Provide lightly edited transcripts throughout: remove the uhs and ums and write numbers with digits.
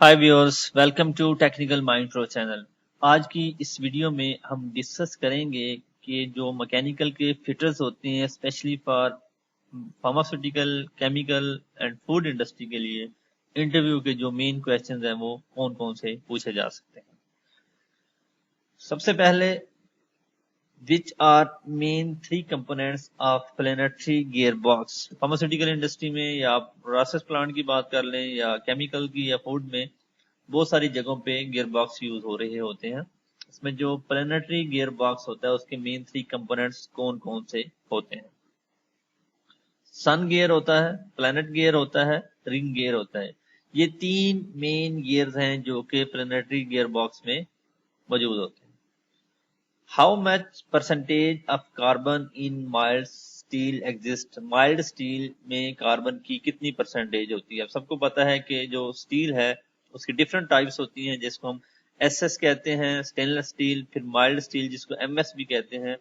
Hi viewers, welcome to technical mind pro channel. आज की इस वीडियो में हम डिस्कस करेंगे कि जो मैकेनिकल के फिटर्स होते हैं specially for pharmaceutical, chemical and food industry के लिए इंटरव्यू के जो मेन क्वेश्चंस हैं वो कौन कौन से पूछे जा सकते हैं। सबसे पहले, which are main three components of planetary gear box. Pharmaceutical industry में या आप प्रोसेस प्लांट की बात कर लें या केमिकल की या फूड में बहुत सारी जगहों पे गियर बॉक्स यूज हो रहे होते हैं। इसमें जो प्लेनेटरी गियर बॉक्स होता है उसके मेन थ्री कंपोनेंट्स कौन कौन से होते हैं। सन गियर होता है, प्लेनेट गियर होता है, रिंग गियर होता है। ये तीन मेन गियर्स हैं जो कि प्लेनेटरी गियर बॉक्स में मौजूद होते हैं। How much percentage of carbon in mild steel exist. Mild steel में कार्बन की कितनी परसेंटेज होती है। अब सबको पता है कि जो स्टील है उसकी डिफरेंट टाइप्स होती हैं, जिसको हम एसएस कहते हैं, स्टेनलेस स्टील, फिर माइल्ड स्टील जिसको एमएस भी कहते हैं,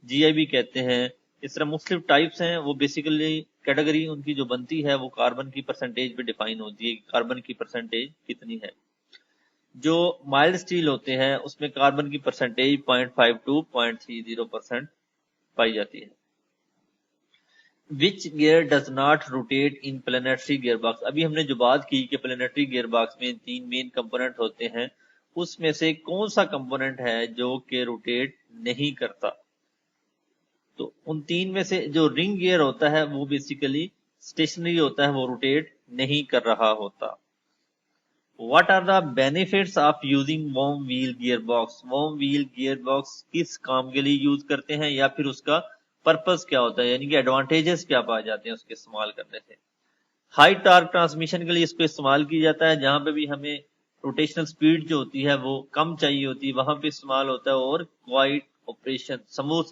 जीआई भी कहते हैं। इस तरह मुख्तलिफ टाइप्स हैं। वो बेसिकली कैटेगरी उनकी जो बनती है वो कार्बन की परसेंटेज पे डिफाइन होती है, कार्बन की परसेंटेज कितनी है। जो माइल्ड स्टील होते हैं उसमें कार्बन की परसेंटेज 0.5 टू 0.30% पाई जाती है। Which gear does not rotate in planetary gear box. अभी हमने जो बात की कि प्लेनेटरी गियर बॉक्स में तीन मेन कंपोनेंट होते हैं, उसमें से कौन सा कंपोनेंट है जो कि रोटेट नहीं करता। तो उन तीन में से जो रिंग गियर होता है वो बेसिकली स्टेशनरी होता है, वो रोटेट नहीं कर रहा होता। What are the benefits of using worm wheel gearbox? worm wheel gearbox किस काम के लिए यूज करते हैं या फिर उसका पर्पस क्या होता है, यानी कि एडवांटेजेस क्या पाए जाते हैं उसके इस्तेमाल करने से। हाई टार्क ट्रांसमिशन के लिए इसको इस्तेमाल किया जाता है, जहां पे भी हमें रोटेशनल स्पीड जो होती है वो कम चाहिए होती है वहां पे इस्तेमाल होता है। और क्वाइट ऑपरेशन, स्मूथ,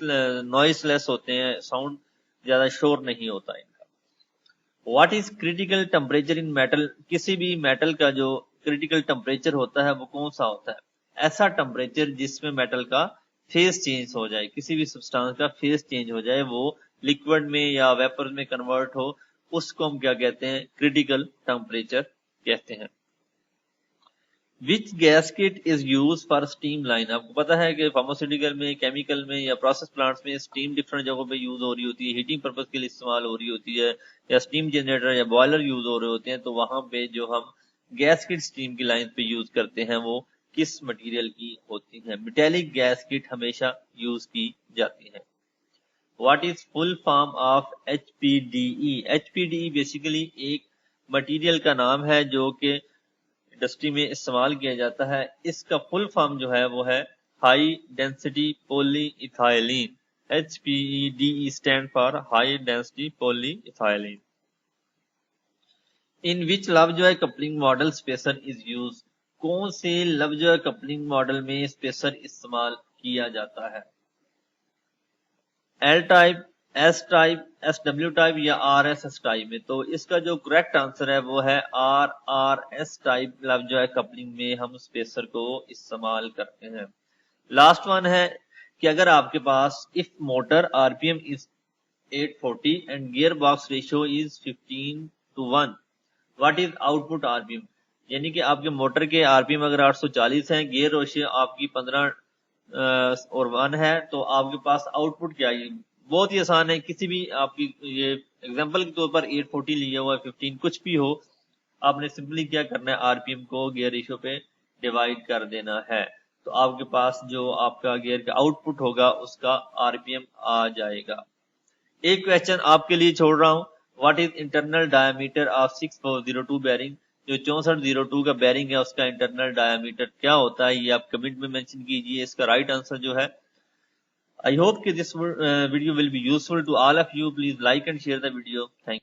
नॉइसलेस होते हैं, साउंड ज्यादा शोर नहीं होता इनका। What is critical temperature in metal. किसी भी मेटल का जो क्रिटिकल टेम्परेचर होता है वो कौन सा होता है। ऐसा टेम्परेचर जिसमें मेटल का फेस चेंज हो जाए, किसी भी सब्सटेंस का फेस चेंज हो जाए, वो लिक्विड में या वेपर में कन्वर्ट हो, उसको हम क्या कहते हैं, क्रिटिकल टेम्परेचर कहते हैं। Which gasket is use for steam line. आपको पता है कि फार्मास्यूटिकल में, केमिकल में या प्रोसेस प्लांट्स में स्टीम डिफरेंट जगहों पे यूज हो रही होती है, हीटिंग पर्पज के लिए इस्तेमाल हो रही होती है, या स्टीम जनरेटर या बॉयलर यूज हो रहे होते हैं। तो वहां पे जो हम गैसकेट स्टीम की लाइन पे यूज करते हैं वो किस मटेरियल की होती है। मेटेलिक गैसकेट हमेशा यूज की जाती है। What is full form of HPDE. HPDE basically एक मटेरियल का नाम है जो कि इंडस्ट्री में इस्तेमाल किया जाता है। इसका फुल फॉर्म जो है वो है high density poly ethylene. HPEDE stand for high density poly ethylene. In which Lovejoy coupling model spacer is use. कौन से लवजॉय कपलिंग मॉडल में स्पेसर इस्तेमाल किया जाता है। L type, S type, SW type या RSS टाइप में। तो इसका जो करेक्ट आंसर है वो है RRS टाइप लवजॉय कपलिंग में हम स्पेसर को इस्तेमाल करते हैं। लास्ट वन है कि अगर आपके पास if motor RPM is 840 and gear box ratio is 15:1, what is output RPM। यानी कि आपके मोटर के RPM अगर 840 है, गियर रेशियो आपकी 15 और 1 है, तो आपके पास आउटपुट क्या है। बहुत ही आसान है। किसी भी आपकी ये एग्जांपल के तौर पर 840 लिया हुआ है, 15 कुछ भी हो, आपने सिंपली क्या करना है, आरपीएम को गियर रेशियो पे डिवाइड कर देना है, तो आपके पास जो आपका गियर का आउटपुट होगा उसका आरपीएम आ जाएगा। एक क्वेश्चन आपके लिए छोड़ रहा हूं, what is internal diameter of 6402 bearing. जो 6402 का बेरिंग है उसका इंटरनल डायमीटर क्या होता है, ये आप कमेंट में मेंशन कीजिए। इसका राइट आंसर जो है, I hope that this video will be useful to all of you. Please like and share the video. Thank you.